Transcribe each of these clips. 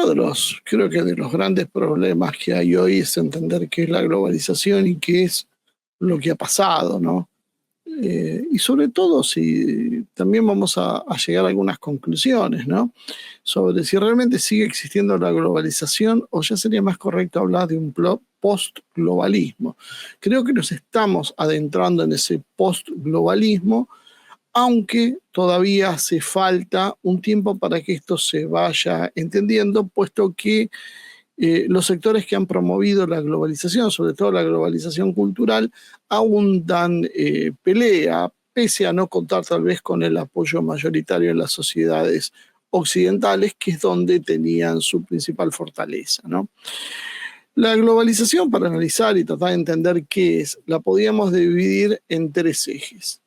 uno de los, creo que de los grandes problemas que hay hoy es entender qué es la globalización y qué es lo que ha pasado, ¿no? Y sobre todo si también vamos a llegar a algunas conclusiones, ¿no? Sobre si realmente sigue existiendo la globalización o ya sería más correcto hablar de un post-globalismo. Creo que nos estamos adentrando en ese post-globalismo, aunque todavía hace falta un tiempo para que esto se vaya entendiendo, puesto que los sectores que han promovido la globalización, sobre todo la globalización cultural, aún dan pelea, pese a no contar tal vez con el apoyo mayoritario en las sociedades occidentales, que es donde tenían su principal fortaleza, ¿no? La globalización, para analizar y tratar de entender qué es, la podíamos dividir en tres ejes.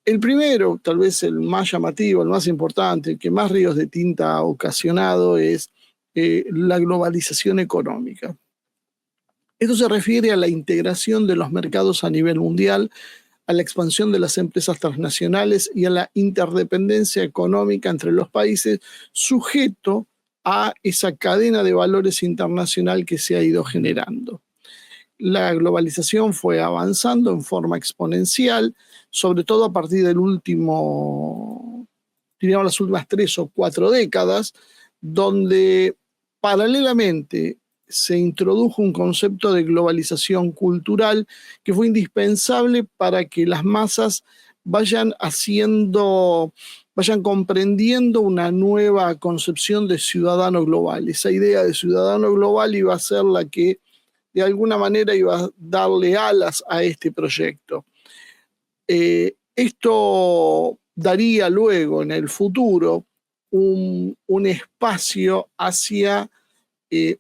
El primero, tal vez el más llamativo, el más importante, el que más ríos de tinta ha ocasionado es la globalización económica. Esto se refiere a la integración de los mercados a nivel mundial, a la expansión de las empresas transnacionales y a la interdependencia económica entre los países, sujeto a esa cadena de valores internacional que se ha ido generando. La globalización fue avanzando en forma exponencial, sobre todo a partir del último, diríamos las últimas 3 o 4 décadas, donde paralelamente se introdujo un concepto de globalización cultural que fue indispensable para que las masas vayan comprendiendo una nueva concepción de ciudadano global. Esa idea de ciudadano global iba a ser la que de alguna manera iba a darle alas a este proyecto. Esto daría luego en el futuro un espacio hacia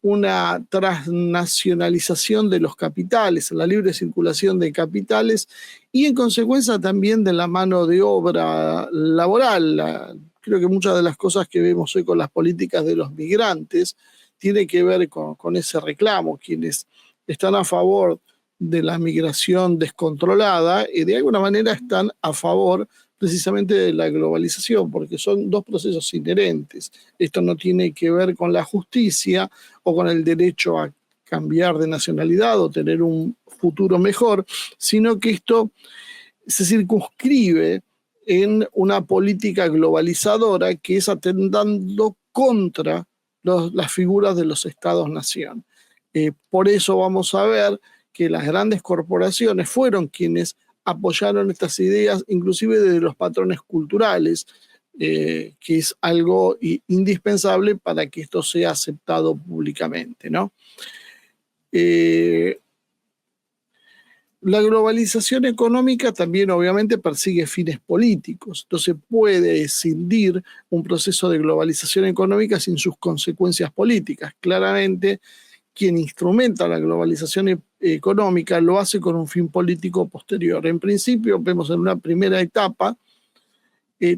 una transnacionalización de los capitales, la libre circulación de capitales y en consecuencia también de la mano de obra laboral. Creo que muchas de las cosas que vemos hoy con las políticas de los migrantes tiene que ver con ese reclamo. Quienes están a favor de la migración descontrolada y de alguna manera están a favor precisamente de la globalización, porque son dos procesos inherentes. Esto no tiene que ver con la justicia o con el derecho a cambiar de nacionalidad o tener un futuro mejor, sino que esto se circunscribe en una política globalizadora que es atentando contra las figuras de los estados-nación. Por eso vamos a ver que las grandes corporaciones fueron quienes apoyaron estas ideas, inclusive desde los patrones culturales, que es algo indispensable para que esto sea aceptado públicamente, ¿no? La globalización económica también obviamente persigue fines políticos. No se puede escindir un proceso de globalización económica sin sus consecuencias políticas. Claramente, quien instrumenta la globalización económica lo hace con un fin político posterior. En principio, vemos en una primera etapa,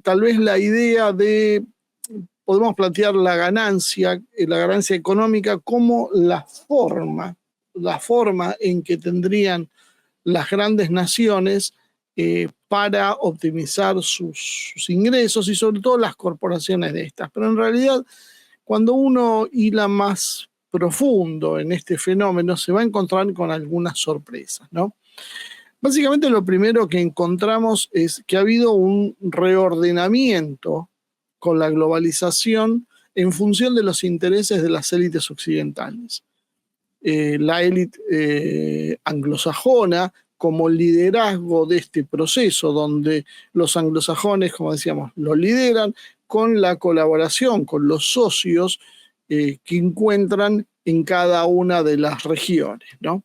tal vez la idea de, podemos plantear la ganancia económica como la forma en que tendrían las grandes naciones para optimizar sus ingresos y sobre todo las corporaciones de estas. Pero en realidad, cuando uno hila más profundo en este fenómeno, se va a encontrar con algunas sorpresas, ¿no? Básicamente lo primero que encontramos es que ha habido un reordenamiento con la globalización en función de los intereses de las élites occidentales. La élite anglosajona como liderazgo de este proceso, donde los anglosajones, como decíamos, lo lideran con la colaboración con los socios que encuentran en cada una de las regiones, ¿no?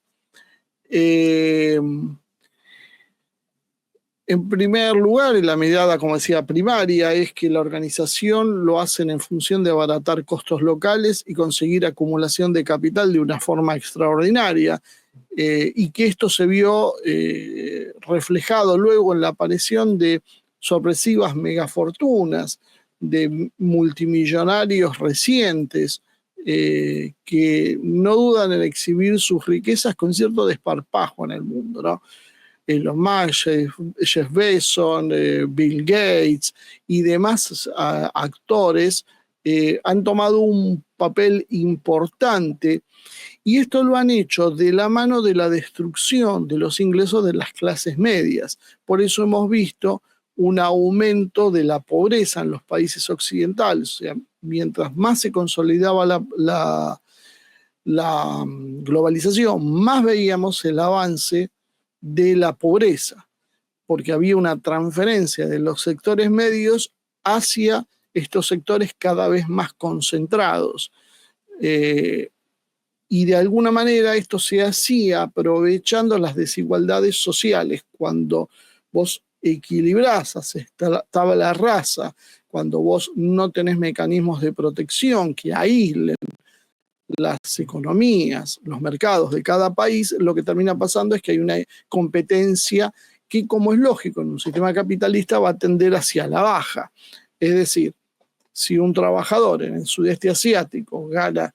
En primer lugar, la mirada, como decía, primaria, es que la organización lo hacen en función de abaratar costos locales y conseguir acumulación de capital de una forma extraordinaria, y que esto se vio reflejado luego en la aparición de sorpresivas megafortunas, de multimillonarios recientes, que no dudan en exhibir sus riquezas con cierto desparpajo en el mundo, ¿no? Elon Musk, Jeff Bezos, Bill Gates y demás actores han tomado un papel importante, y esto lo han hecho de la mano de la destrucción de los ingresos de las clases medias. Por eso hemos visto un aumento de la pobreza en los países occidentales. O sea, mientras más se consolidaba la globalización, más veíamos el avance de la pobreza, porque había una transferencia de los sectores medios hacia estos sectores cada vez más concentrados. Y de alguna manera esto se hacía aprovechando las desigualdades sociales. Cuando vos equilibrás, haces tabla rasa, cuando vos no tenés mecanismos de protección que aíslen las economías, los mercados de cada país, lo que termina pasando es que hay una competencia que, como es lógico en un sistema capitalista, va a tender hacia la baja. Es decir, si un trabajador en el sudeste asiático gana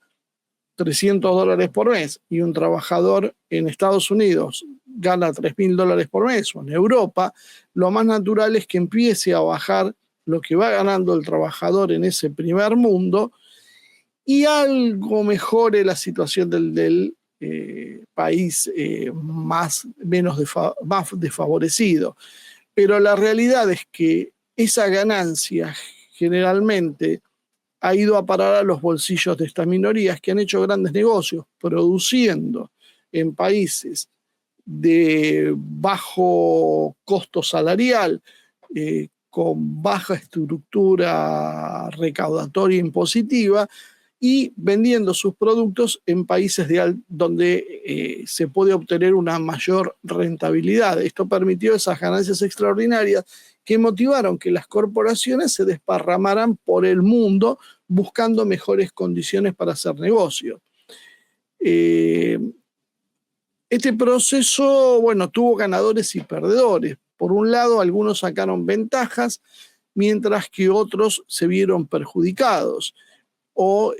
$300 por mes y un trabajador en Estados Unidos gana $3.000 por mes, o en Europa, lo más natural es que empiece a bajar lo que va ganando el trabajador en ese primer mundo y algo mejore la situación del país más desfavorecido. Pero la realidad es que esa ganancia generalmente ha ido a parar a los bolsillos de estas minorías que han hecho grandes negocios produciendo en países de bajo costo salarial, con baja estructura recaudatoria impositiva, y vendiendo sus productos en países donde se puede obtener una mayor rentabilidad. Esto permitió esas ganancias extraordinarias que motivaron que las corporaciones se desparramaran por el mundo buscando mejores condiciones para hacer negocio. Este proceso, bueno, tuvo ganadores y perdedores. Por un lado, algunos sacaron ventajas, mientras que otros se vieron perjudicados. O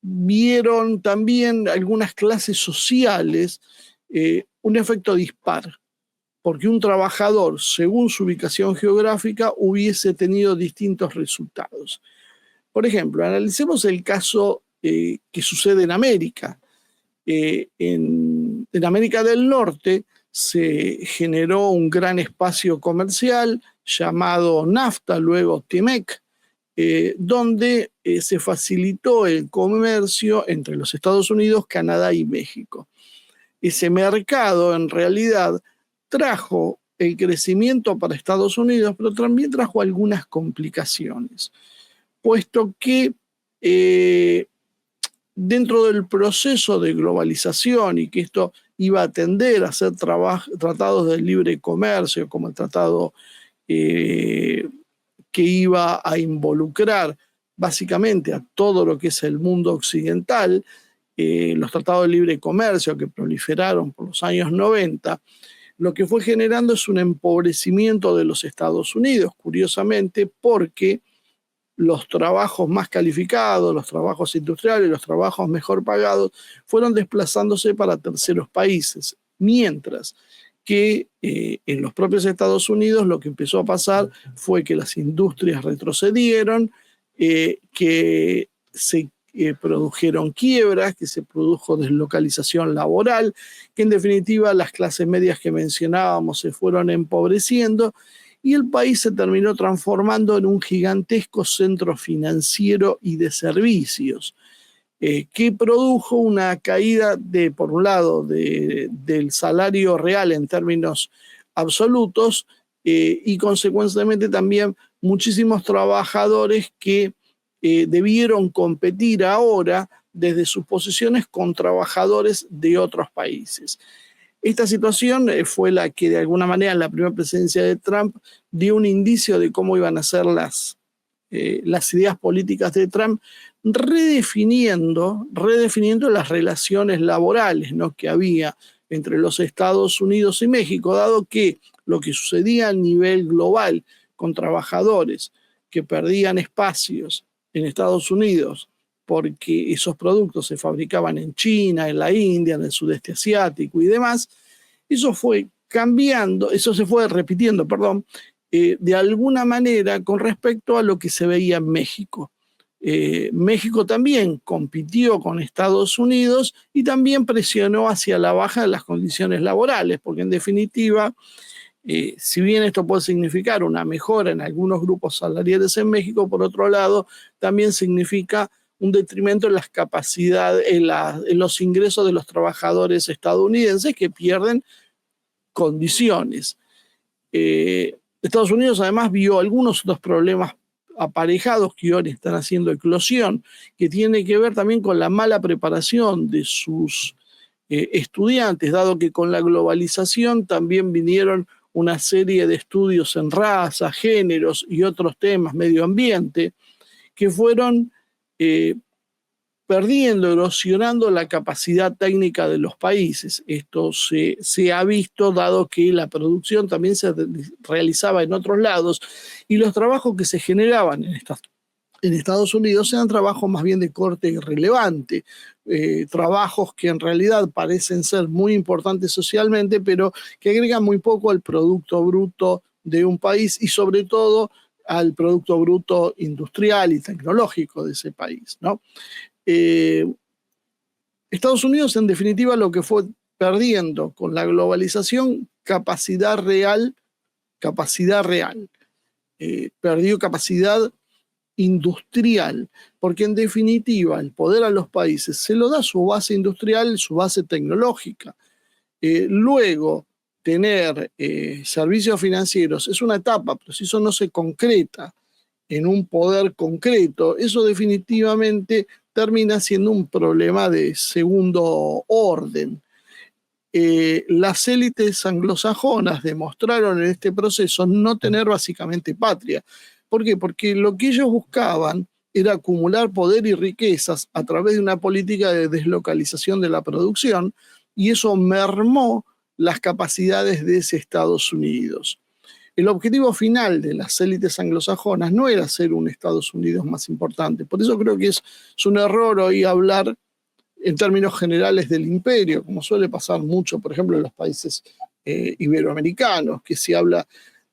vieron también algunas clases sociales un efecto dispar, porque un trabajador, según su ubicación geográfica, hubiese tenido distintos resultados. Por ejemplo, analicemos el caso que sucede en América. En América del Norte se generó un gran espacio comercial llamado NAFTA, luego TEMEC, donde se facilitó el comercio entre los Estados Unidos, Canadá y México. Ese mercado en realidad trajo el crecimiento para Estados Unidos, pero también trajo algunas complicaciones, puesto que dentro del proceso de globalización y que esto iba a tender a ser tratados de libre comercio, como el tratado que iba a involucrar básicamente a todo lo que es el mundo occidental, los tratados de libre comercio que proliferaron por los años 90, lo que fue generando es un empobrecimiento de los Estados Unidos, curiosamente, porque los trabajos más calificados, los trabajos industriales, los trabajos mejor pagados, fueron desplazándose para terceros países, mientras que en los propios Estados Unidos lo que empezó a pasar fue que las industrias retrocedieron, que se produjeron quiebras, que se produjo deslocalización laboral, que en definitiva las clases medias que mencionábamos se fueron empobreciendo y el país se terminó transformando en un gigantesco centro financiero y de servicios, que produjo una caída por un lado, del salario real en términos absolutos y consecuentemente también muchísimos trabajadores que debieron competir ahora desde sus posiciones con trabajadores de otros países. Esta situación fue la que de alguna manera en la primera presidencia de Trump dio un indicio de cómo iban a ser las ideas políticas de Trump, redefiniendo las relaciones laborales, ¿no?, que había entre los Estados Unidos y México, dado que lo que sucedía a nivel global con trabajadores que perdían espacios en Estados Unidos porque esos productos se fabricaban en China, en la India, en el sudeste asiático y demás, eso fue cambiando, eso se fue repitiendo, de alguna manera con respecto a lo que se veía en México. México también compitió con Estados Unidos y también presionó hacia la baja de las condiciones laborales, porque en definitiva, si bien esto puede significar una mejora en algunos grupos salariales en México, por otro lado, también significa un detrimento en las capacidades, en los ingresos de los trabajadores estadounidenses que pierden condiciones. Estados Unidos además vio algunos otros problemas aparejados que hoy están haciendo eclosión, que tiene que ver también con la mala preparación de sus estudiantes, dado que con la globalización también vinieron una serie de estudios en raza, géneros y otros temas, medio ambiente, que fueron perdiendo, erosionando la capacidad técnica de los países. Esto se ha visto dado que la producción también se realizaba en otros lados y los trabajos que se generaban en Estados Unidos eran trabajos más bien de corte irrelevante, trabajos que en realidad parecen ser muy importantes socialmente, pero que agregan muy poco al Producto Bruto de un país y sobre todo al Producto Bruto industrial y tecnológico de ese país, ¿no? Eh, Estados Unidos, en definitiva, lo que fue perdiendo con la globalización, capacidad real. Perdió capacidad industrial, porque en definitiva el poder a los países se lo da su base industrial, su base tecnológica. Luego, tener servicios financieros es una etapa, pero si eso no se concreta en un poder concreto, eso definitivamente termina siendo un problema de segundo orden. Las élites anglosajonas demostraron en este proceso no tener básicamente patria. ¿Por qué? Porque lo que ellos buscaban era acumular poder y riquezas a través de una política de deslocalización de la producción y eso mermó las capacidades de ese Estados Unidos. El objetivo final de las élites anglosajonas no era ser un Estados Unidos más importante. Por eso creo que es un error hoy hablar en términos generales del imperio, como suele pasar mucho, por ejemplo, en los países iberoamericanos, que se habla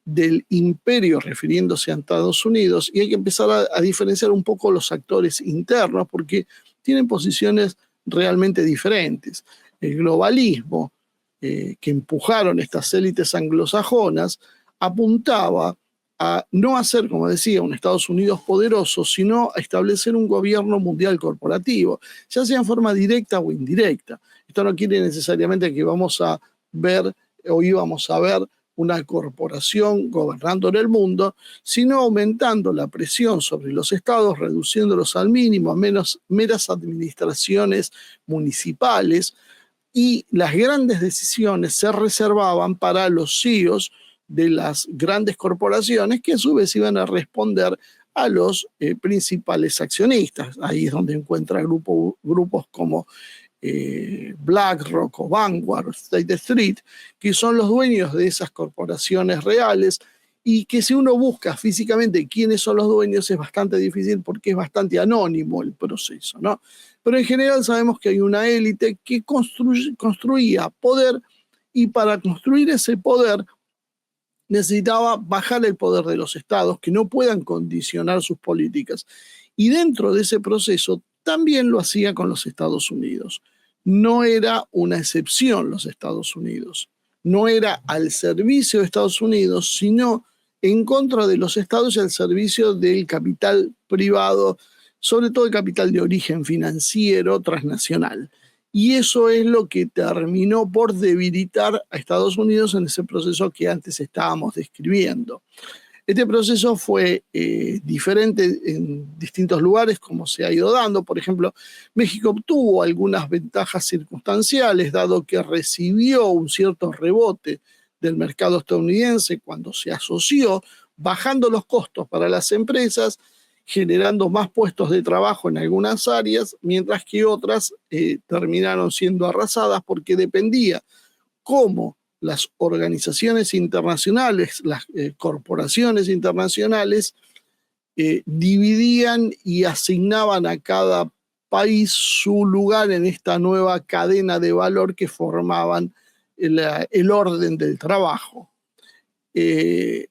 del imperio refiriéndose a Estados Unidos, y hay que empezar a diferenciar un poco los actores internos, porque tienen posiciones realmente diferentes. El globalismo que empujaron estas élites anglosajonas apuntaba a no hacer, como decía, un Estados Unidos poderoso, sino a establecer un gobierno mundial corporativo, ya sea en forma directa o indirecta. Esto no quiere necesariamente que vamos a ver o íbamos a ver una corporación gobernando en el mundo, sino aumentando la presión sobre los estados, reduciéndolos al mínimo, a meras administraciones municipales, y las grandes decisiones se reservaban para los CEOs de las grandes corporaciones que a su vez iban a responder a los principales accionistas. Ahí es donde encuentra grupos como BlackRock o Vanguard o State Street, que son los dueños de esas corporaciones reales y que si uno busca físicamente quiénes son los dueños es bastante difícil porque es bastante anónimo el proceso, ¿no? Pero en general sabemos que hay una élite que construía poder y para construir ese poder necesitaba bajar el poder de los estados que no puedan condicionar sus políticas. Y dentro de ese proceso también lo hacía con los Estados Unidos. No era una excepción los Estados Unidos. No era al servicio de Estados Unidos, sino en contra de los estados y al servicio del capital privado, sobre todo el capital de origen financiero transnacional. Y eso es lo que terminó por debilitar a Estados Unidos en ese proceso que antes estábamos describiendo. Este proceso fue diferente en distintos lugares, como se ha ido dando. Por ejemplo, México obtuvo algunas ventajas circunstanciales, dado que recibió un cierto rebote del mercado estadounidense cuando se asoció, bajando los costos para las empresas, generando más puestos de trabajo en algunas áreas, mientras que otras terminaron siendo arrasadas porque dependía cómo las organizaciones internacionales, las corporaciones internacionales, dividían y asignaban a cada país su lugar en esta nueva cadena de valor que formaban el orden del trabajo. En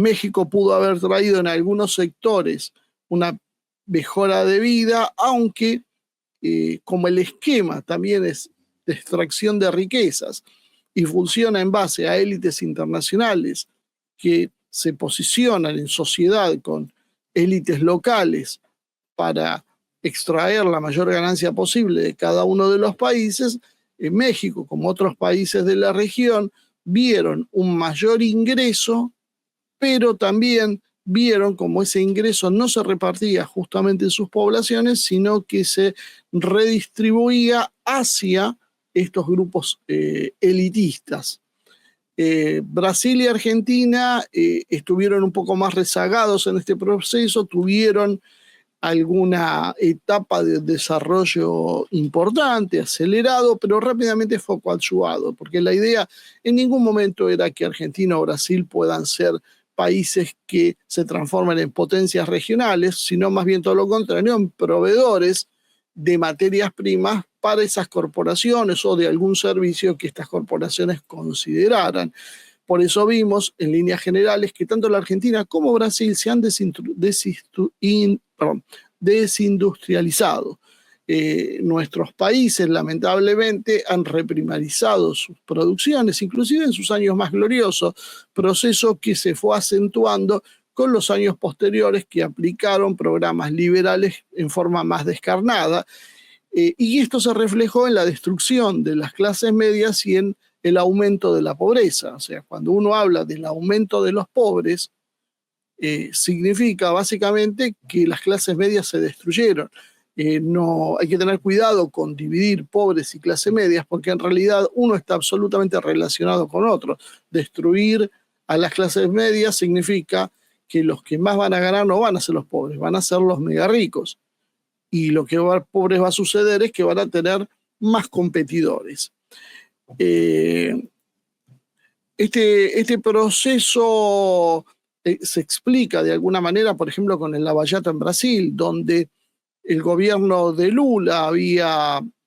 México pudo haber traído en algunos sectores una mejora de vida, aunque como el esquema también es de extracción de riquezas y funciona en base a élites internacionales que se posicionan en sociedad con élites locales para extraer la mayor ganancia posible de cada uno de los países, en México, como otros países de la región, vieron un mayor ingreso, pero también vieron como ese ingreso no se repartía justamente en sus poblaciones, sino que se redistribuía hacia estos grupos elitistas. Brasil y Argentina estuvieron un poco más rezagados en este proceso, tuvieron alguna etapa de desarrollo importante, acelerado, pero rápidamente fue coadyuvado, porque la idea en ningún momento era que Argentina o Brasil puedan ser países que se transformen en potencias regionales, sino más bien todo lo contrario, en proveedores de materias primas para esas corporaciones o de algún servicio que estas corporaciones consideraran. Por eso vimos en líneas generales que tanto la Argentina como Brasil se han desindustrializado. Nuestros países lamentablemente han reprimarizado sus producciones, inclusive en sus años más gloriosos, proceso que se fue acentuando con los años posteriores que aplicaron programas liberales en forma más descarnada, y esto se reflejó en la destrucción de las clases medias y en el aumento de la pobreza. O sea, cuando uno habla del aumento de los pobres, significa básicamente que las clases medias se destruyeron. No, hay que tener cuidado con dividir pobres y clases medias, porque en realidad uno está absolutamente relacionado con otro. Destruir a las clases medias significa que los que más van a ganar no van a ser los pobres, van a ser los mega ricos. Y lo que pobres va a suceder es que van a tener más competidores. Este proceso se explica de alguna manera, por ejemplo, con el Lava Jato en Brasil, donde el gobierno de Lula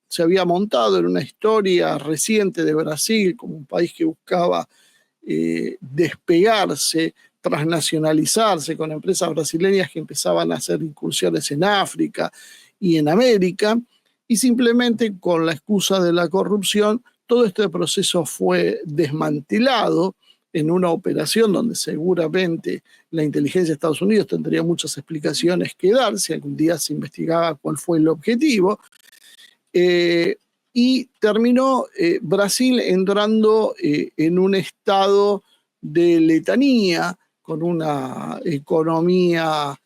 se había montado en una historia reciente de Brasil como un país que buscaba despegarse, transnacionalizarse con empresas brasileñas que empezaban a hacer incursiones en África y en América, y simplemente con la excusa de la corrupción, todo este proceso fue desmantelado en una operación donde seguramente la inteligencia de Estados Unidos tendría muchas explicaciones que dar si algún día se investigaba cuál fue el objetivo. Y terminó Brasil entrando en un estado de letanía, con una economía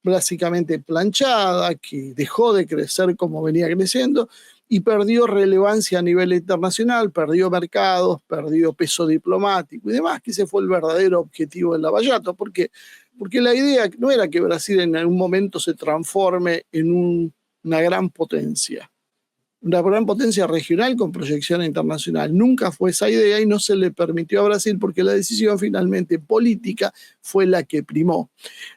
básicamente planchada, que dejó de crecer como venía creciendo y perdió relevancia a nivel internacional, perdió mercados, perdió peso diplomático y demás, que ese fue el verdadero objetivo del Lava Jato, porque la idea no era que Brasil en algún momento se transforme en una gran potencia regional con proyección internacional. Nunca fue esa idea y no se le permitió a Brasil porque la decisión finalmente política fue la que primó.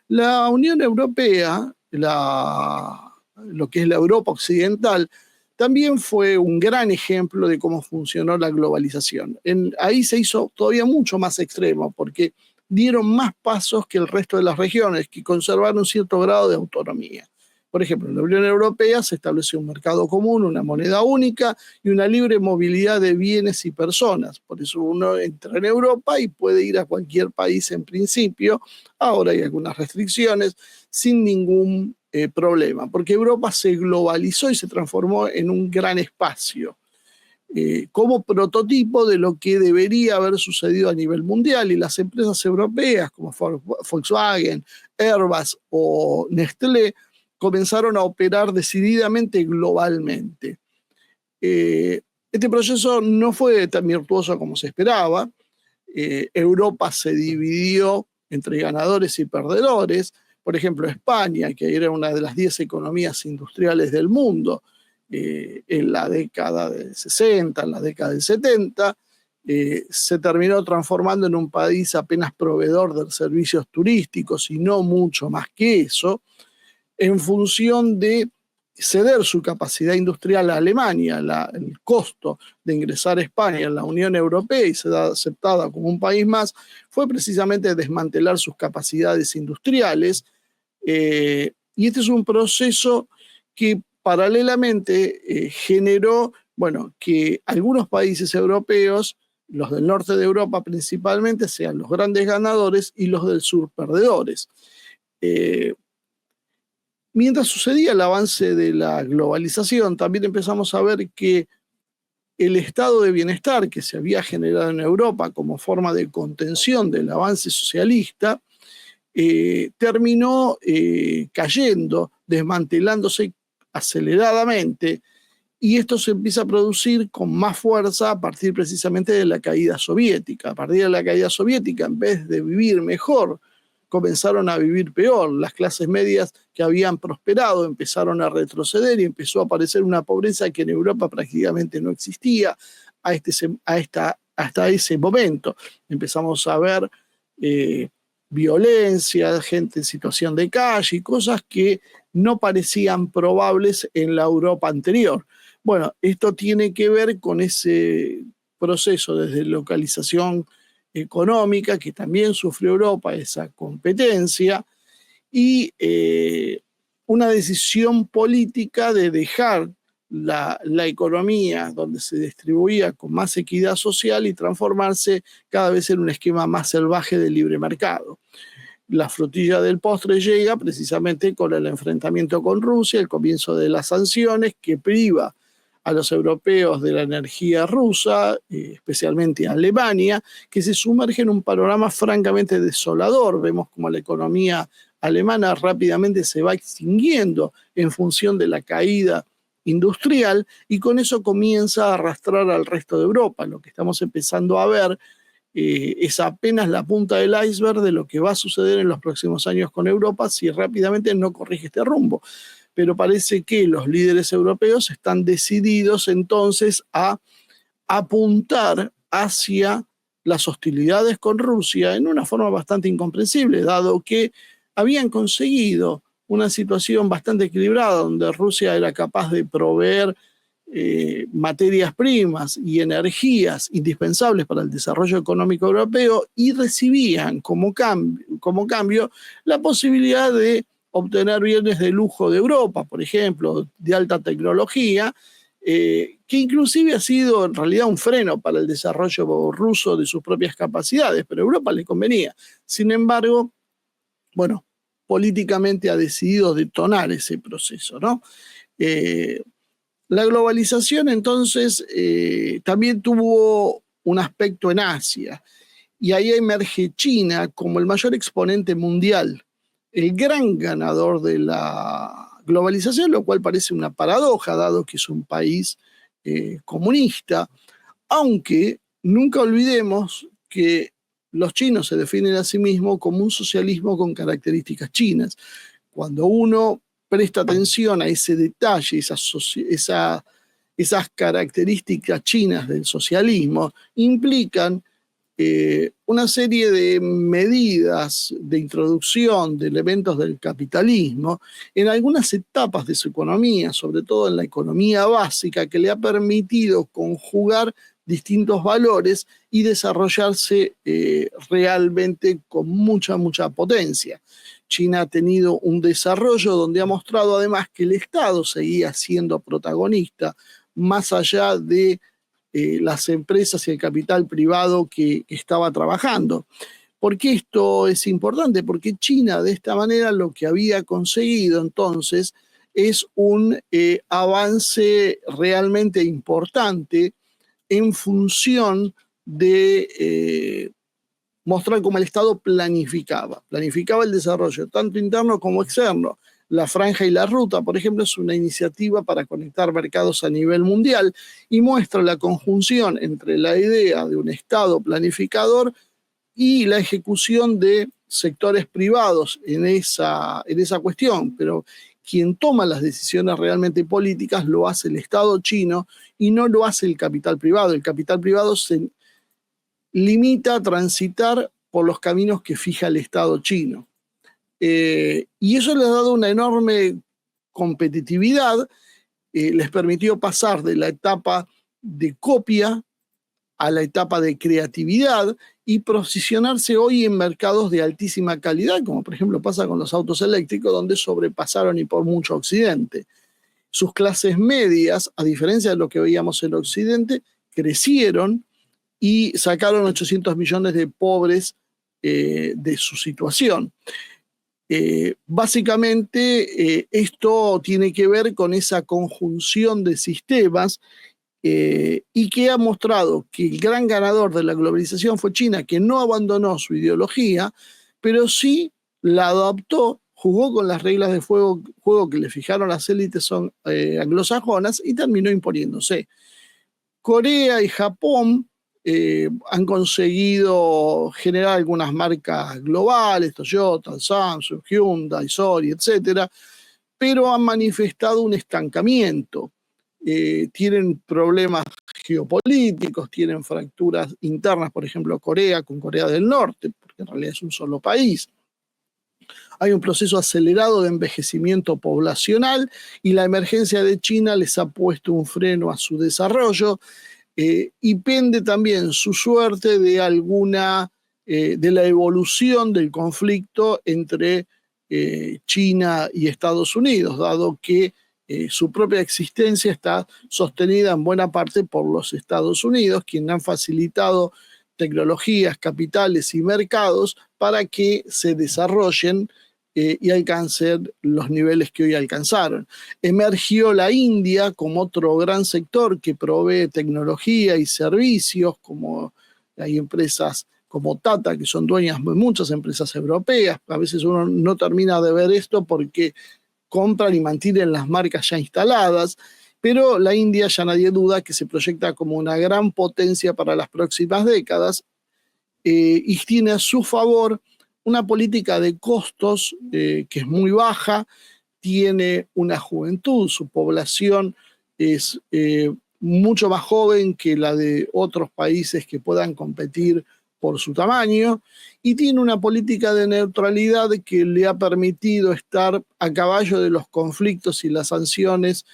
La Unión Europea, lo que es la Europa occidental, también fue un gran ejemplo de cómo funcionó la globalización. Ahí se hizo todavía mucho más extremo porque dieron más pasos que el resto de las regiones que conservaron un cierto grado de autonomía. Por ejemplo, en la Unión Europea se estableció un mercado común, una moneda única y una libre movilidad de bienes y personas. Por eso uno entra en Europa y puede ir a cualquier país en principio. Ahora hay algunas restricciones sin ningún problema, porque Europa se globalizó y se transformó en un gran espacio. Como prototipo de lo que debería haber sucedido a nivel mundial, y las empresas europeas como Volkswagen, Airbus o Nestlé comenzaron a operar decididamente globalmente. Este proceso no fue tan virtuoso como se esperaba. Europa se dividió entre ganadores y perdedores. Por ejemplo, España, que era una de las 10 economías industriales del mundo en la década del 60, en la década del 70, se terminó transformando en un país apenas proveedor de servicios turísticos y no mucho más que eso, en función de ceder su capacidad industrial a Alemania. El costo de ingresar a España en la Unión Europea y ser aceptada como un país más fue precisamente desmantelar sus capacidades industriales, Y este es un proceso que paralelamente generó, bueno, que algunos países europeos, los del norte de Europa principalmente, sean los grandes ganadores y los del sur perdedores. Mientras sucedía el avance de la globalización, también empezamos a ver que el estado de bienestar que se había generado en Europa como forma de contención del avance socialista terminó cayendo, desmantelándose aceleradamente, y esto se empieza a producir con más fuerza a partir precisamente de la caída soviética. A partir de la caída soviética, en vez de vivir mejor, comenzaron a vivir peor. Las clases medias que habían prosperado empezaron a retroceder y empezó a aparecer una pobreza que en Europa prácticamente no existía hasta ese momento. Empezamos a ver violencia, gente en situación de calle y cosas que no parecían probables en la Europa anterior. Bueno, esto tiene que ver con ese proceso de deslocalización económica que también sufrió Europa, esa competencia, y una decisión política de dejar la economía donde se distribuía con más equidad social y transformarse cada vez en un esquema más salvaje de libre mercado. La frutilla del postre llega precisamente con el enfrentamiento con Rusia, el comienzo de las sanciones que priva a los europeos de la energía rusa, especialmente a Alemania, que se sumerge en un panorama francamente desolador. Vemos como la economía alemana rápidamente se va extinguiendo en función de la caída industrial, y con eso comienza a arrastrar al resto de Europa. Lo que estamos empezando a ver es apenas la punta del iceberg de lo que va a suceder en los próximos años con Europa si rápidamente no corrige este rumbo. Pero parece que los líderes europeos están decididos entonces a apuntar hacia las hostilidades con Rusia en una forma bastante incomprensible, dado que habían conseguido una situación bastante equilibrada donde Rusia era capaz de proveer materias primas y energías indispensables para el desarrollo económico europeo, y recibían como cambio la posibilidad de obtener bienes de lujo de Europa, por ejemplo, de alta tecnología, que inclusive ha sido en realidad un freno para el desarrollo ruso de sus propias capacidades, pero a Europa le convenía. Sin embargo, bueno, políticamente ha decidido detonar ese proceso, ¿no? La globalización entonces también tuvo un aspecto en Asia, y ahí emerge China como el mayor exponente mundial, el gran ganador de la globalización, lo cual parece una paradoja dado que es un país comunista, aunque nunca olvidemos que los chinos se definen a sí mismos como un socialismo con características chinas. Cuando uno presta atención a ese detalle, esas características chinas del socialismo, implican una serie de medidas de introducción de elementos del capitalismo en algunas etapas de su economía, sobre todo en la economía básica, que le ha permitido conjugar distintos valores y desarrollarse realmente con mucha potencia. China ha tenido un desarrollo donde ha mostrado además que el Estado seguía siendo protagonista, más allá de las empresas y el capital privado que estaba trabajando. ¿Por qué esto es importante? Porque China de esta manera lo que había conseguido entonces es un avance realmente importante en función de mostrar cómo el Estado planificaba el desarrollo, tanto interno como externo. La Franja y la Ruta, por ejemplo, es una iniciativa para conectar mercados a nivel mundial y muestra la conjunción entre la idea de un Estado planificador y la ejecución de sectores privados en esa cuestión. Pero quien toma las decisiones realmente políticas lo hace el Estado chino y no lo hace el capital privado. El capital privado se limita a transitar por los caminos que fija el Estado chino. Y eso les ha dado una enorme competitividad, les permitió pasar de la etapa de copia a la etapa de creatividad y posicionarse hoy en mercados de altísima calidad, como por ejemplo pasa con los autos eléctricos, donde sobrepasaron y por mucho Occidente. Sus clases medias, a diferencia de lo que veíamos en Occidente, crecieron y sacaron 800 millones de pobres de su situación. Básicamente, esto tiene que ver con esa conjunción de sistemas y que ha mostrado que el gran ganador de la globalización fue China, que no abandonó su ideología, pero sí la adaptó, jugó con las reglas de juego que le fijaron las élites anglosajonas y terminó imponiéndose. Corea y Japón han conseguido generar algunas marcas globales, Toyota, Samsung, Hyundai, Sony, etcétera, pero han manifestado un estancamiento. Tienen problemas geopolíticos, tienen fracturas internas, por ejemplo, Corea con Corea del Norte, porque en realidad es un solo país. Hay un proceso acelerado de envejecimiento poblacional y la emergencia de China les ha puesto un freno a su desarrollo y pende también su suerte de de la evolución del conflicto entre China y Estados Unidos, dado que su propia existencia está sostenida en buena parte por los Estados Unidos, quienes han facilitado tecnologías, capitales y mercados para que se desarrollen y alcancen los niveles que hoy alcanzaron. Emergió la India como otro gran sector que provee tecnología y servicios, como hay empresas como Tata, que son dueñas de muchas empresas europeas. A veces uno no termina de ver esto porque compran y mantienen las marcas ya instaladas, pero la India ya nadie duda que se proyecta como una gran potencia para las próximas décadas y tiene a su favor una política de costos que es muy baja, tiene una juventud, su población es mucho más joven que la de otros países que puedan competir por su tamaño y tiene una política de neutralidad que le ha permitido estar a caballo de los conflictos y las sanciones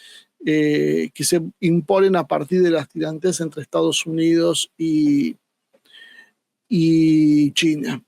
que se imponen a partir de las tirantes entre Estados Unidos y China.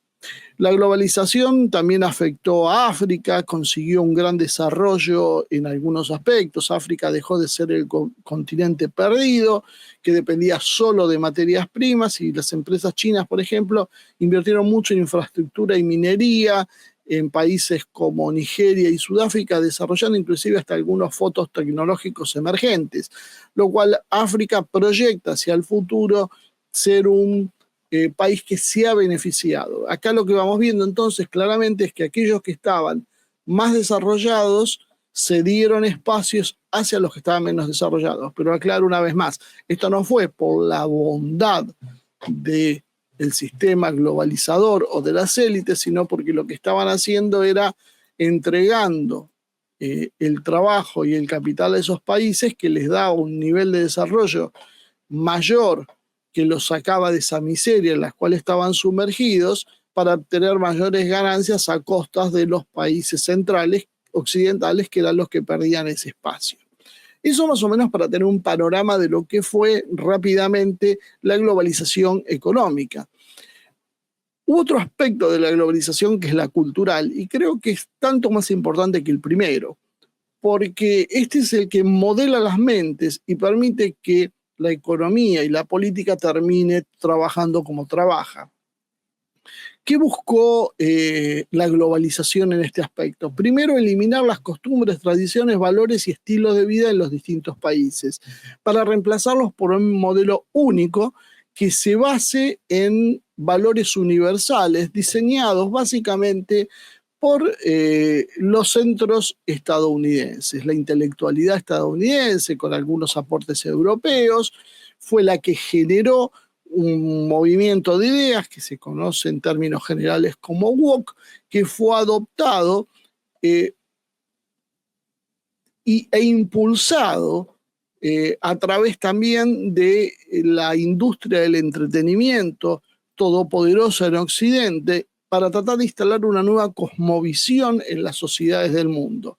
La globalización también afectó a África, consiguió un gran desarrollo en algunos aspectos. África dejó de ser el continente perdido, que dependía solo de materias primas, y las empresas chinas, por ejemplo, invirtieron mucho en infraestructura y minería en países como Nigeria y Sudáfrica, desarrollando inclusive hasta algunos fotos tecnológicos emergentes, lo cual África proyecta hacia el futuro ser un país que se ha beneficiado. Acá lo que vamos viendo entonces claramente es que aquellos que estaban más desarrollados cedieron espacios hacia los que estaban menos desarrollados. Pero aclaro una vez más, esto no fue por la bondad del sistema globalizador o de las élites, sino porque lo que estaban haciendo era entregando el trabajo y el capital a esos países que les da un nivel de desarrollo mayor que los sacaba de esa miseria en la cual estaban sumergidos para obtener mayores ganancias a costas de los países centrales, occidentales, que eran los que perdían ese espacio. Eso más o menos para tener un panorama de lo que fue rápidamente la globalización económica. Hubo otro aspecto de la globalización que es la cultural, y creo que es tanto más importante que el primero, porque este es el que modela las mentes y permite que la economía y la política termine trabajando como trabaja. ¿Qué buscó la globalización en este aspecto? Primero, eliminar las costumbres, tradiciones, valores y estilos de vida en los distintos países, para reemplazarlos por un modelo único que se base en valores universales, diseñados básicamente por los centros estadounidenses. La intelectualidad estadounidense, con algunos aportes europeos, fue la que generó un movimiento de ideas que se conoce en términos generales como woke, que fue adoptado e impulsado a través también de la industria del entretenimiento todopoderosa en Occidente, para tratar de instalar una nueva cosmovisión en las sociedades del mundo,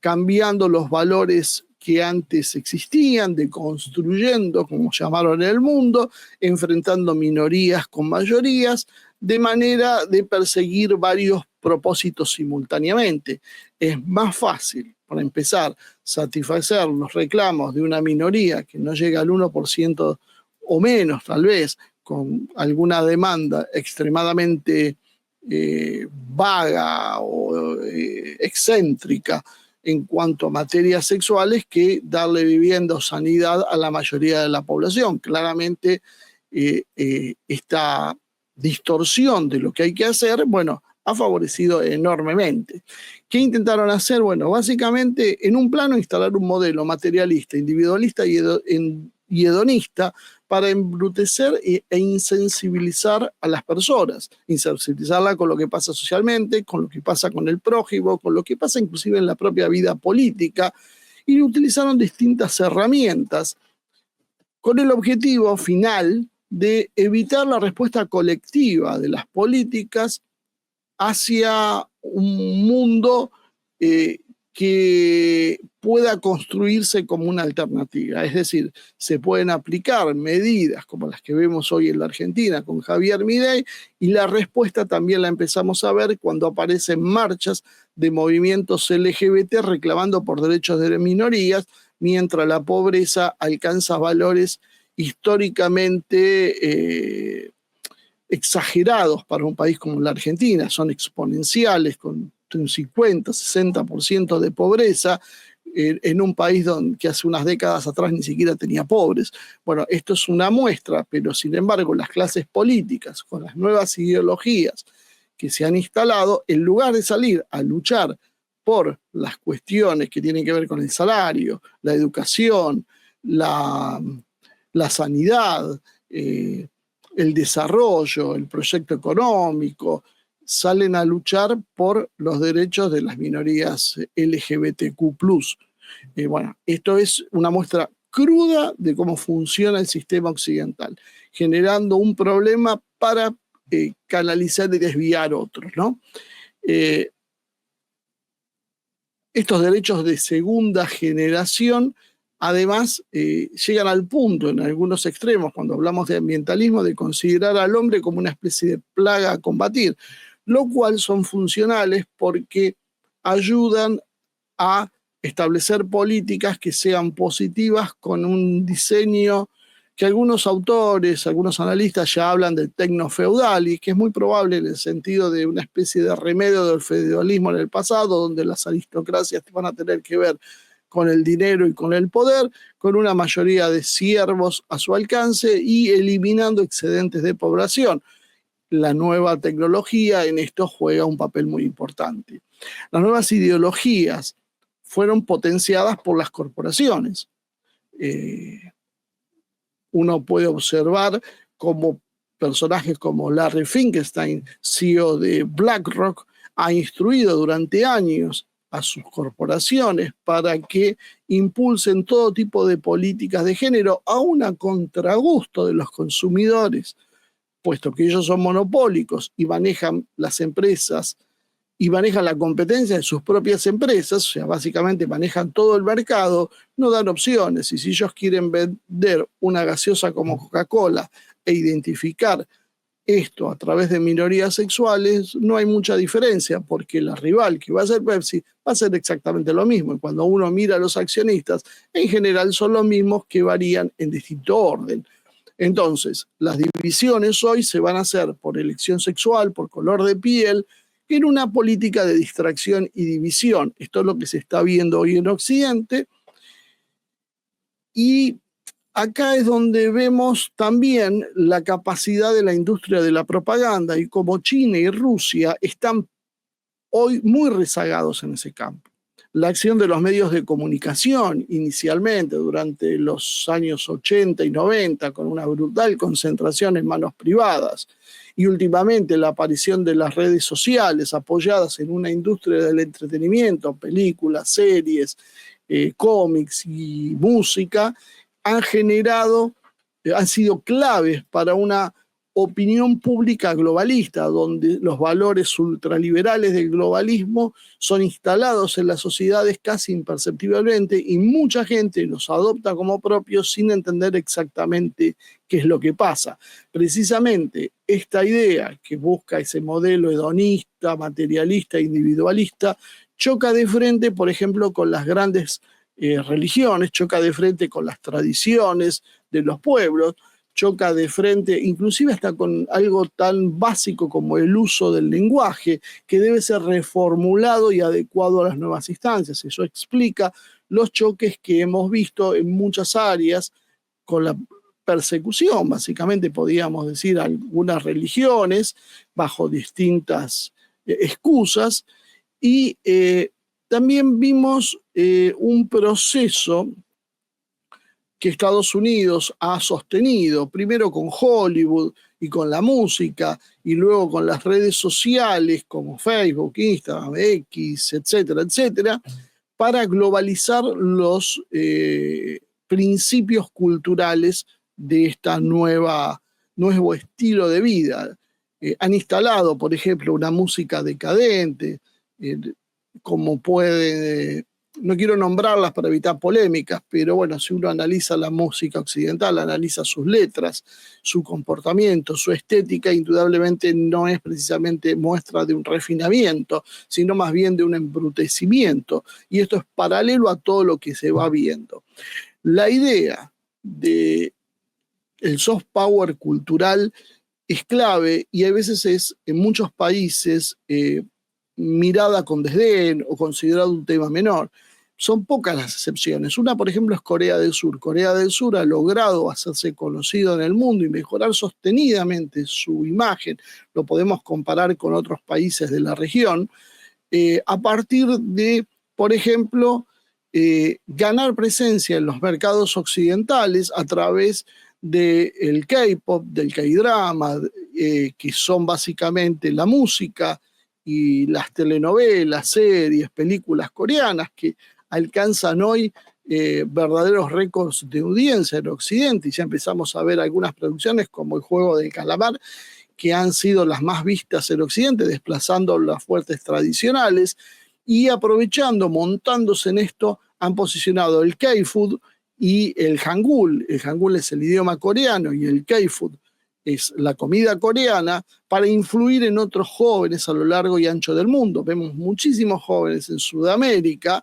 cambiando los valores que antes existían, deconstruyendo, como llamaron el mundo, enfrentando minorías con mayorías, de manera de perseguir varios propósitos simultáneamente. Es más fácil, para empezar, satisfacer los reclamos de una minoría que no llega al 1% o menos, tal vez, con alguna demanda extremadamente vaga o excéntrica en cuanto a materias sexuales, que darle vivienda o sanidad a la mayoría de la población. Claramente esta distorsión de lo que hay que hacer, bueno, ha favorecido enormemente. ¿Qué intentaron hacer? Bueno, básicamente en un plano instalar un modelo materialista, individualista y hedonista para embrutecer e insensibilizar a las personas, insensibilizarla con lo que pasa socialmente, con lo que pasa con el prójimo, con lo que pasa inclusive en la propia vida política, y utilizaron distintas herramientas con el objetivo final de evitar la respuesta colectiva de las políticas hacia un mundo que pueda construirse como una alternativa. Es decir, se pueden aplicar medidas como las que vemos hoy en la Argentina con Javier Milei, y la respuesta también la empezamos a ver cuando aparecen marchas de movimientos LGBT reclamando por derechos de minorías, mientras la pobreza alcanza valores históricamente exagerados para un país como la Argentina, son exponenciales, con un 50-60% de pobreza, en un país que hace unas décadas atrás ni siquiera tenía pobres. Bueno, esto es una muestra, pero sin embargo las clases políticas, con las nuevas ideologías que se han instalado, en lugar de salir a luchar por las cuestiones que tienen que ver con el salario, la educación, la sanidad, el desarrollo, el proyecto económico, salen a luchar por los derechos de las minorías LGBTQ+. Bueno, esto es una muestra cruda de cómo funciona el sistema occidental, generando un problema para canalizar y desviar otros, ¿no? Estos derechos de segunda generación, además, llegan al punto, en algunos extremos, cuando hablamos de ambientalismo, de considerar al hombre como una especie de plaga a combatir, lo cual son funcionales porque ayudan a establecer políticas que sean positivas, con un diseño que algunos autores, algunos analistas ya hablan del tecnofeudal, y que es muy probable en el sentido de una especie de remedio del feudalismo en el pasado, donde las aristocracias van a tener que ver con el dinero y con el poder, con una mayoría de siervos a su alcance y eliminando excedentes de población. La nueva tecnología en esto juega un papel muy importante. Las nuevas ideologías fueron potenciadas por las corporaciones. Uno puede observar cómo personajes como Larry Finkelstein, CEO de BlackRock, ha instruido durante años a sus corporaciones para que impulsen todo tipo de políticas de género, aún a contragusto de los consumidores, puesto que ellos son monopólicos y manejan las empresas y manejan la competencia de sus propias empresas, o sea, básicamente manejan todo el mercado, no dan opciones. Y si ellos quieren vender una gaseosa como Coca-Cola e identificar esto a través de minorías sexuales, no hay mucha diferencia, porque la rival, que va a ser Pepsi, va a ser exactamente lo mismo. Y cuando uno mira a los accionistas, en general son los mismos, que varían en distinto orden. Entonces, las divisiones hoy se van a hacer por elección sexual, por color de piel, en una política de distracción y división. Esto es lo que se está viendo hoy en Occidente. Y acá es donde vemos también la capacidad de la industria de la propaganda, y cómo China y Rusia están hoy muy rezagados en ese campo. La acción de los medios de comunicación, inicialmente durante los años 80 y 90, con una brutal concentración en manos privadas, y últimamente la aparición de las redes sociales apoyadas en una industria del entretenimiento, películas, series, cómics y música, han sido claves para una opinión pública globalista, donde los valores ultraliberales del globalismo son instalados en las sociedades casi imperceptiblemente y mucha gente los adopta como propios sin entender exactamente qué es lo que pasa. Precisamente esta idea que busca ese modelo hedonista, materialista, individualista, choca de frente, por ejemplo, con las grandes religiones, choca de frente con las tradiciones de los pueblos, choca de frente, inclusive hasta con algo tan básico como el uso del lenguaje, que debe ser reformulado y adecuado a las nuevas instancias. Eso explica los choques que hemos visto en muchas áreas con la persecución, básicamente podríamos decir, algunas religiones bajo distintas excusas, y también vimos un proceso que Estados Unidos ha sostenido, primero con Hollywood y con la música, y luego con las redes sociales como Facebook, Instagram, X, etcétera, etcétera, para globalizar los principios culturales de esta nuevo estilo de vida. Han instalado, por ejemplo, una música decadente, como puede... No quiero nombrarlas para evitar polémicas, pero bueno, si uno analiza la música occidental, analiza sus letras, su comportamiento, su estética, indudablemente no es precisamente muestra de un refinamiento, sino más bien de un embrutecimiento. Y esto es paralelo a todo lo que se va viendo. La idea de el soft power cultural es clave y a veces es en muchos países mirada con desdén o considerado un tema menor. Son pocas las excepciones. Una, por ejemplo, es Corea del Sur. Corea del Sur ha logrado hacerse conocido en el mundo y mejorar sostenidamente su imagen. Lo podemos comparar con otros países de la región a partir de, por ejemplo, ganar presencia en los mercados occidentales a través del K-pop, del K-drama, que son básicamente la música y las telenovelas, series, películas coreanas que alcanzan hoy verdaderos récords de audiencia en Occidente, y ya empezamos a ver algunas producciones como El Juego del Calamar, que han sido las más vistas en Occidente, desplazando las fuertes tradicionales, y aprovechando, montándose en esto, han posicionado el K-food y el Hangul. El Hangul es el idioma coreano y el K-food es la comida coreana, para influir en otros jóvenes a lo largo y ancho del mundo. Vemos muchísimos jóvenes en Sudamérica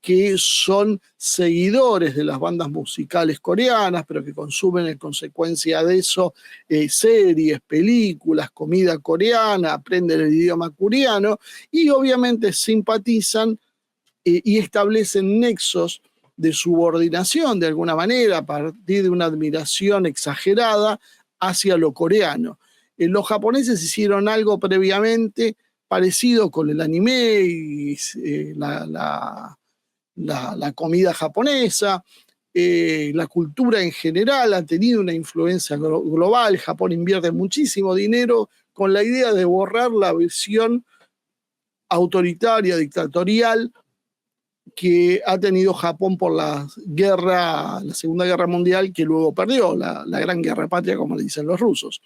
que son seguidores de las bandas musicales coreanas, pero que consumen en consecuencia de eso series, películas, comida coreana, aprenden el idioma coreano y obviamente simpatizan y establecen nexos de subordinación de alguna manera a partir de una admiración exagerada hacia lo coreano. Los japoneses hicieron algo previamente parecido con el anime y la comida japonesa. La cultura en general ha tenido una influencia global. Japón invierte muchísimo dinero con la idea de borrar la visión autoritaria, dictatorial que ha tenido Japón por la Segunda Guerra Mundial, que luego perdió, la Gran Guerra Patria, como le dicen los rusos.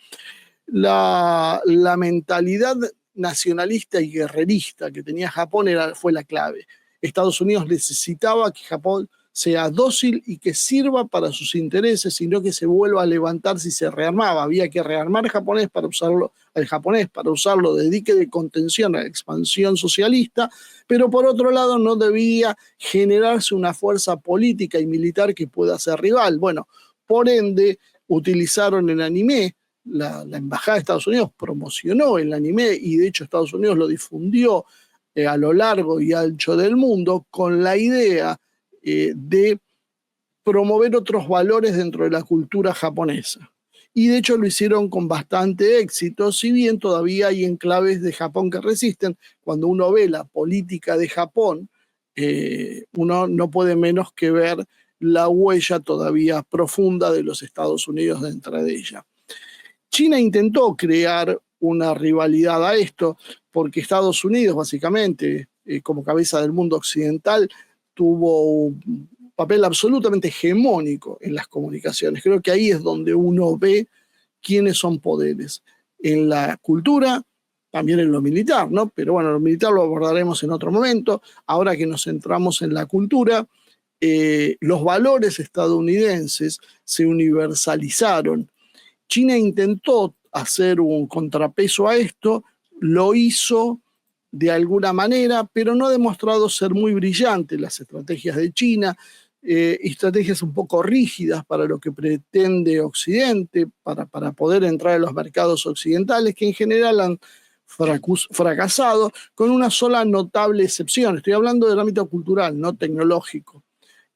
La mentalidad nacionalista y guerrerista que tenía Japón fue la clave. Estados Unidos necesitaba que Japón sea dócil y que sirva para sus intereses, sino que se vuelva a levantar si se rearmaba. Había que rearmar al japonés para usarlo de dique de contención a la expansión socialista, pero por otro lado no debía generarse una fuerza política y militar que pueda ser rival. Bueno, por ende, utilizaron el anime. La Embajada de Estados Unidos promocionó el anime y de hecho Estados Unidos lo difundió a lo largo y ancho del mundo con la idea de promover otros valores dentro de la cultura japonesa. Y de hecho lo hicieron con bastante éxito, si bien todavía hay enclaves de Japón que resisten. Cuando uno ve la política de Japón, uno no puede menos que ver la huella todavía profunda de los Estados Unidos dentro de ella. China intentó crear una rivalidad a esto, porque Estados Unidos, básicamente, como cabeza del mundo occidental, tuvo un papel absolutamente hegemónico en las comunicaciones. Creo que ahí es donde uno ve quiénes son poderes. En la cultura, también en lo militar, ¿no? Pero bueno, lo militar lo abordaremos en otro momento. Ahora que nos centramos en la cultura, los valores estadounidenses se universalizaron. China intentó hacer un contrapeso a esto, lo hizo de alguna manera, pero no ha demostrado ser muy brillante las estrategias de China, estrategias un poco rígidas para lo que pretende Occidente, para poder entrar en los mercados occidentales, que en general han fracasado, con una sola notable excepción. Estoy hablando del ámbito cultural, no tecnológico,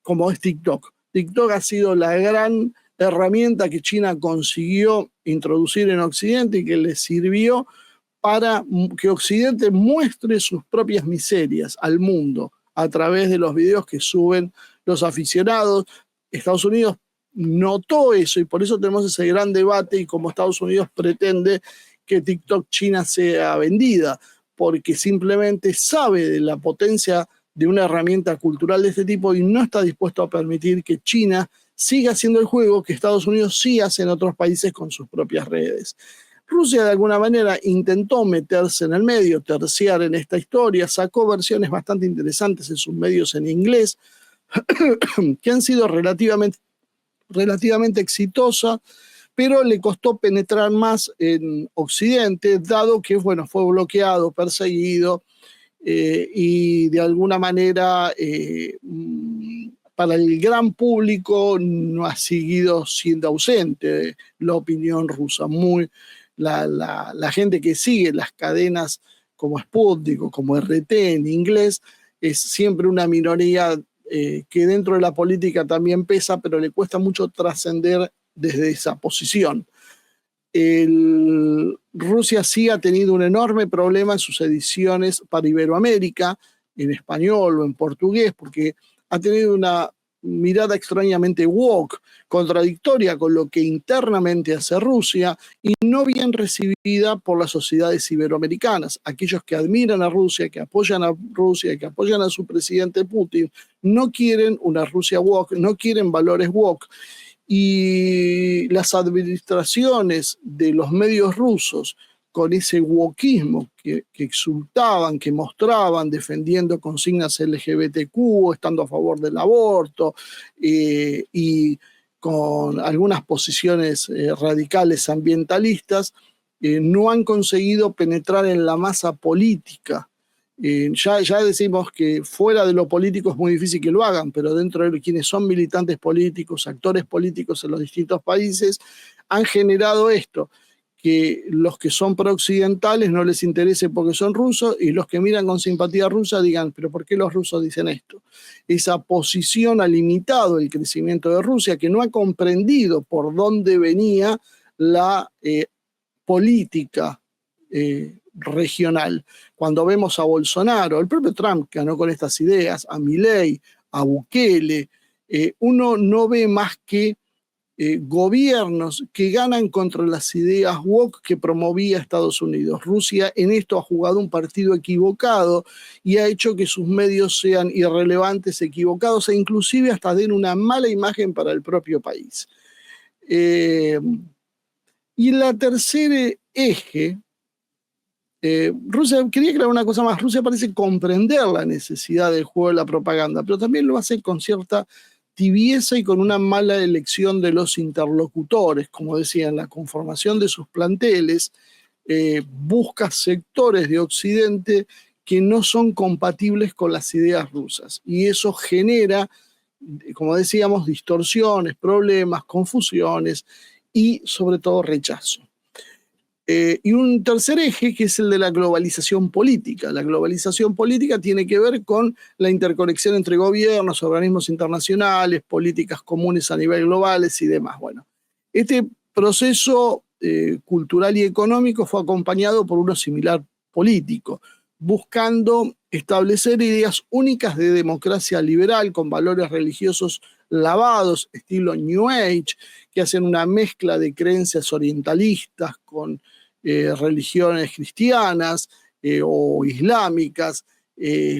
como es TikTok. TikTok ha sido la gran herramienta que China consiguió introducir en Occidente y que le sirvió para que Occidente muestre sus propias miserias al mundo a través de los videos que suben los aficionados. Estados Unidos notó eso y por eso tenemos ese gran debate y como Estados Unidos pretende que TikTok China sea vendida, porque simplemente sabe de la potencia de una herramienta cultural de este tipo y no está dispuesto a permitir que China siga haciendo el juego que Estados Unidos sí hace en otros países con sus propias redes. Rusia de alguna manera intentó meterse en el medio, terciar en esta historia, sacó versiones bastante interesantes en sus medios en inglés, que han sido relativamente exitosas, pero le costó penetrar más en Occidente, dado que bueno, fue bloqueado, perseguido, y de alguna manera para el gran público no ha seguido siendo ausente la opinión rusa. La gente que sigue las cadenas como Sputnik o como RT en inglés es siempre una minoría que dentro de la política también pesa, pero le cuesta mucho trascender desde esa posición. Rusia sí ha tenido un enorme problema en sus ediciones para Iberoamérica, en español o en portugués, porque ha tenido una mirada extrañamente woke, contradictoria con lo que internamente hace Rusia y no bien recibida por las sociedades iberoamericanas. Aquellos que admiran a Rusia, que apoyan a Rusia, que apoyan a su presidente Putin, no quieren una Rusia woke, no quieren valores woke. Y las administraciones de los medios rusos con ese wokismo que exultaban, que mostraban, defendiendo consignas LGBTQ, estando a favor del aborto, y con algunas posiciones radicales ambientalistas, no han conseguido penetrar en la masa política. Ya decimos que fuera de lo político es muy difícil que lo hagan, pero dentro de quienes son militantes políticos, actores políticos en los distintos países, han generado esto, que los que son pro-occidentales no les interese porque son rusos y los que miran con simpatía rusa digan, pero ¿por qué los rusos dicen esto? Esa posición ha limitado el crecimiento de Rusia, que no ha comprendido por dónde venía la política regional. Cuando vemos a Bolsonaro, el propio Trump ganó con estas ideas, a Milei, a Bukele, uno no ve más que gobiernos que ganan contra las ideas woke que promovía Estados Unidos. Rusia en esto ha jugado un partido equivocado y ha hecho que sus medios sean irrelevantes, equivocados e inclusive hasta den una mala imagen para el propio país. Y la tercer eje, Rusia quería crear una cosa más. Rusia parece comprender la necesidad del juego de la propaganda, pero también lo hace con cierta tibieza y con una mala elección de los interlocutores. Como decía, en la conformación de sus planteles, busca sectores de Occidente que no son compatibles con las ideas rusas. Y eso genera, como decíamos, distorsiones, problemas, confusiones y sobre todo rechazo. Y un tercer eje que es el de la globalización política. La globalización política tiene que ver con la interconexión entre gobiernos, organismos internacionales, políticas comunes a nivel globales y demás. Bueno, este proceso cultural y económico fue acompañado por uno similar político, buscando establecer ideas únicas de democracia liberal con valores religiosos lavados, estilo New Age, que hacen una mezcla de creencias orientalistas con religiones cristianas o islámicas,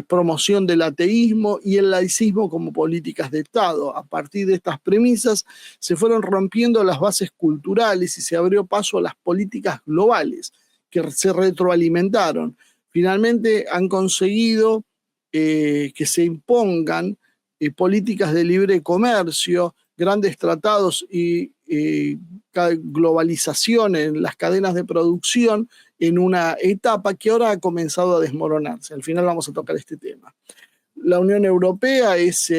promoción del ateísmo y el laicismo como políticas de Estado. A partir de estas premisas se fueron rompiendo las bases culturales y se abrió paso a las políticas globales que se retroalimentaron. Finalmente han conseguido que se impongan políticas de libre comercio, grandes tratados y globalización en las cadenas de producción en una etapa que ahora ha comenzado a desmoronarse. Al final vamos a tocar este tema. La Unión Europea es,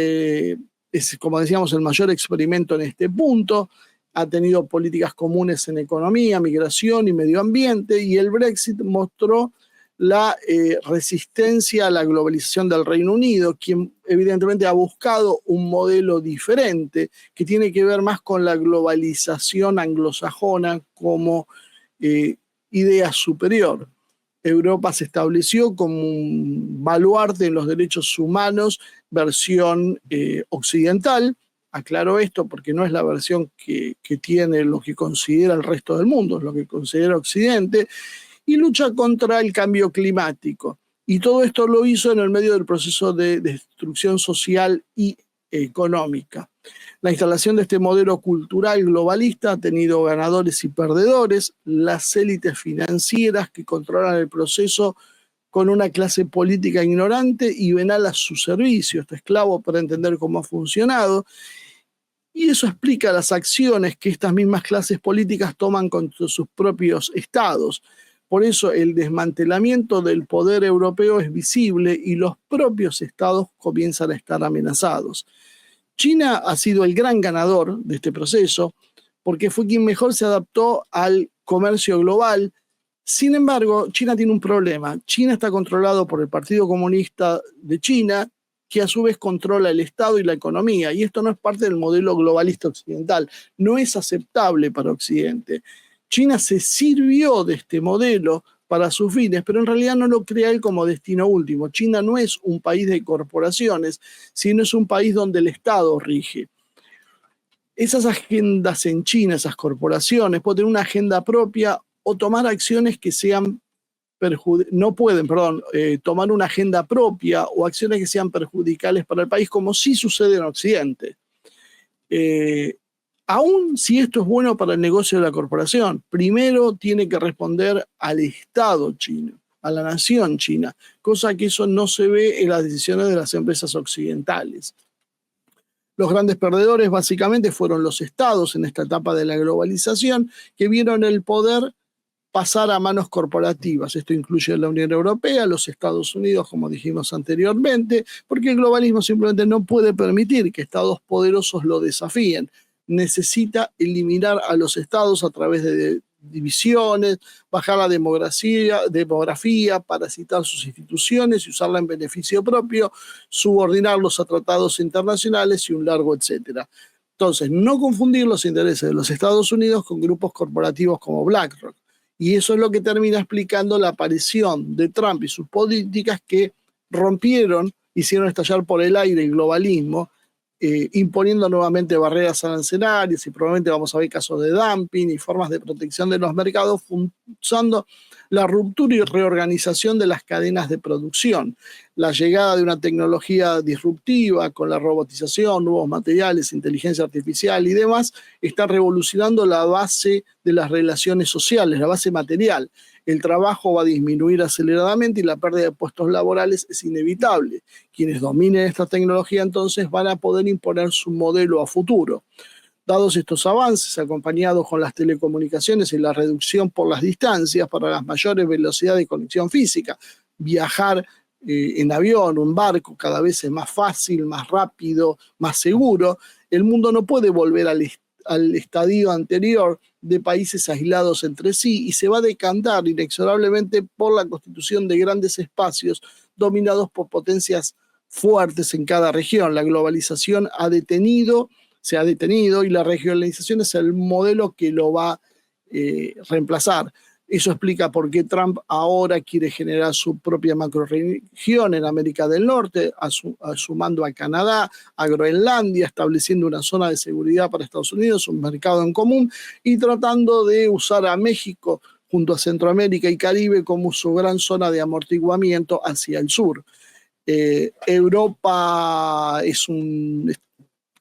como decíamos, el mayor experimento en este punto. Ha tenido políticas comunes en economía, migración y medio ambiente, y el Brexit mostró la resistencia a la globalización del Reino Unido, quien evidentemente ha buscado un modelo diferente que tiene que ver más con la globalización anglosajona como idea superior. Europa se estableció como un baluarte en los derechos humanos, versión occidental. Aclaro esto porque no es la versión que tiene lo que considera el resto del mundo, es lo que considera Occidente, y lucha contra el cambio climático. Y todo esto lo hizo en el medio del proceso de destrucción social y económica. La instalación de este modelo cultural globalista ha tenido ganadores y perdedores, las élites financieras que controlan el proceso con una clase política ignorante y venal a su servicio, está esclavo para entender cómo ha funcionado, y eso explica las acciones que estas mismas clases políticas toman contra sus propios estados. Por eso el desmantelamiento del poder europeo es visible y los propios estados comienzan a estar amenazados. China ha sido el gran ganador de este proceso porque fue quien mejor se adaptó al comercio global. Sin embargo, China tiene un problema. China está controlado por el Partido Comunista de China, que a su vez controla el Estado y la economía. Y esto no es parte del modelo globalista occidental. No es aceptable para Occidente. China se sirvió de este modelo para sus fines, pero en realidad no lo crea él como destino último. China no es un país de corporaciones, sino es un país donde el Estado rige. Esas agendas en China, esas corporaciones, pueden tener una agenda propia o tomar acciones que sean tomar una agenda propia o acciones que sean perjudiciales para el país, como sí sucede en Occidente. Aún si esto es bueno para el negocio de la corporación, primero tiene que responder al Estado chino, a la nación china, cosa que eso no se ve en las decisiones de las empresas occidentales. Los grandes perdedores básicamente fueron los estados en esta etapa de la globalización, que vieron el poder pasar a manos corporativas. Esto incluye a la Unión Europea, los Estados Unidos, como dijimos anteriormente, porque el globalismo simplemente no puede permitir que estados poderosos lo desafíen. Necesita eliminar a los estados a través de divisiones, bajar la demografía, parasitar sus instituciones y usarla en beneficio propio, subordinarlos a tratados internacionales y un largo etcétera. Entonces, no confundir los intereses de los Estados Unidos con grupos corporativos como BlackRock. Y eso es lo que termina explicando la aparición de Trump y sus políticas que rompieron, hicieron estallar por el aire el globalismo, imponiendo nuevamente barreras arancelarias, y probablemente vamos a ver casos de dumping y formas de protección de los mercados, usando la ruptura y reorganización de las cadenas de producción. La llegada de una tecnología disruptiva con la robotización, nuevos materiales, inteligencia artificial y demás, está revolucionando la base de las relaciones sociales, la base material. El trabajo va a disminuir aceleradamente y la pérdida de puestos laborales es inevitable. Quienes dominen esta tecnología entonces van a poder imponer su modelo a futuro. Dados estos avances, acompañados con las telecomunicaciones y la reducción por las distancias para las mayores velocidades de conexión física, viajar en avión o en barco cada vez es más fácil, más rápido, más seguro, el mundo no puede volver al estadio anterior de países aislados entre sí y se va a decantar inexorablemente por la constitución de grandes espacios dominados por potencias fuertes en cada región. La globalización se ha detenido y la regionalización es el modelo que lo va a reemplazar. Eso explica por qué Trump ahora quiere generar su propia macroregión en América del Norte, sumando a Canadá, a Groenlandia, estableciendo una zona de seguridad para Estados Unidos, un mercado en común, y tratando de usar a México junto a Centroamérica y Caribe como su gran zona de amortiguamiento hacia el sur. Europa es un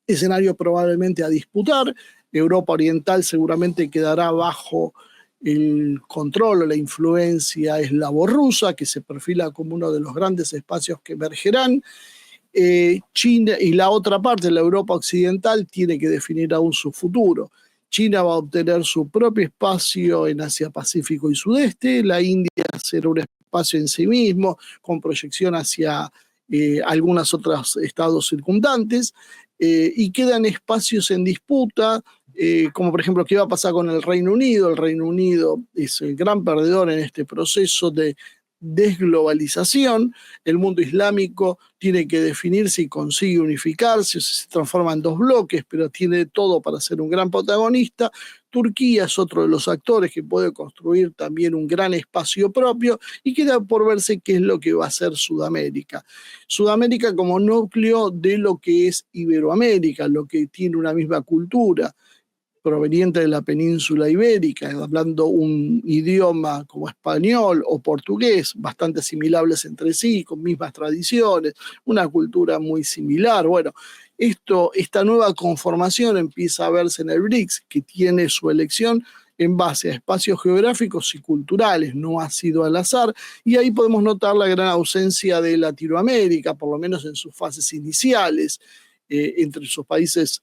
escenario probablemente a disputar. Europa Oriental seguramente quedará bajo el control o la influencia eslavo-rusa, que se perfila como uno de los grandes espacios que emergerán. China y la otra parte, la Europa Occidental, tiene que definir aún su futuro. China va a obtener su propio espacio en Asia Pacífico y Sudeste, la India será un espacio en sí mismo, con proyección hacia algunos otros estados circundantes, y quedan espacios en disputa, como por ejemplo, ¿qué va a pasar con el Reino Unido? El Reino Unido es el gran perdedor en este proceso de desglobalización. El mundo islámico tiene que definir si consigue unificarse, si se transforma en dos bloques, pero tiene todo para ser un gran protagonista. Turquía es otro de los actores que puede construir también un gran espacio propio, y queda por verse qué es lo que va a hacer Sudamérica. Sudamérica como núcleo de lo que es Iberoamérica, lo que tiene una misma cultura, proveniente de la península ibérica, hablando un idioma como español o portugués, bastante asimilables entre sí, con mismas tradiciones, una cultura muy similar. Bueno, esta nueva conformación empieza a verse en el BRICS, que tiene su elección en base a espacios geográficos y culturales, no ha sido al azar, y ahí podemos notar la gran ausencia de Latinoamérica, por lo menos en sus fases iniciales, entre sus países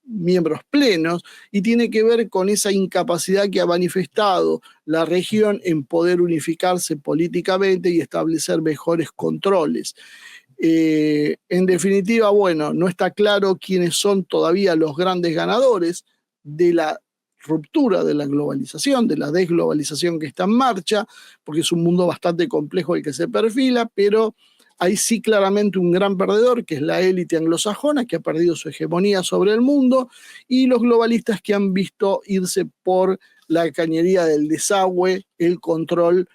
miembros plenos, y tiene que ver con esa incapacidad que ha manifestado la región en poder unificarse políticamente y establecer mejores controles. En definitiva, bueno, no está claro quiénes son todavía los grandes ganadores de la ruptura de la globalización, de la desglobalización que está en marcha, porque es un mundo bastante complejo el que se perfila, pero hay sí claramente un gran perdedor, que es la élite anglosajona, que ha perdido su hegemonía sobre el mundo, y los globalistas que han visto irse por la cañería del desagüe el control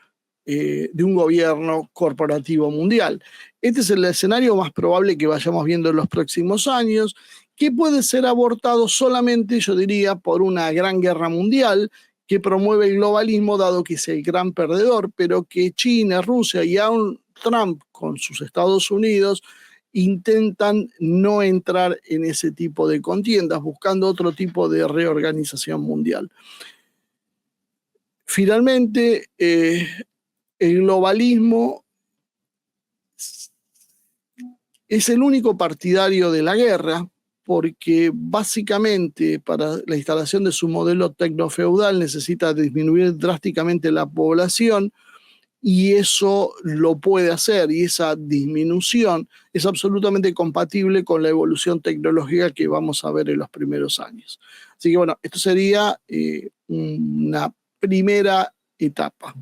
de un gobierno corporativo mundial. Este es el escenario más probable que vayamos viendo en los próximos años, que puede ser abortado solamente, yo diría, por una gran guerra mundial que promueve el globalismo, dado que es el gran perdedor, pero que China, Rusia y aún Trump con sus Estados Unidos intentan no entrar en ese tipo de contiendas, buscando otro tipo de reorganización mundial. Finalmente, el globalismo es el único partidario de la guerra, porque básicamente para la instalación de su modelo tecnofeudal necesita disminuir drásticamente la población, y eso lo puede hacer, y esa disminución es absolutamente compatible con la evolución tecnológica que vamos a ver en los primeros años. Así que bueno, esto sería una primera etapa.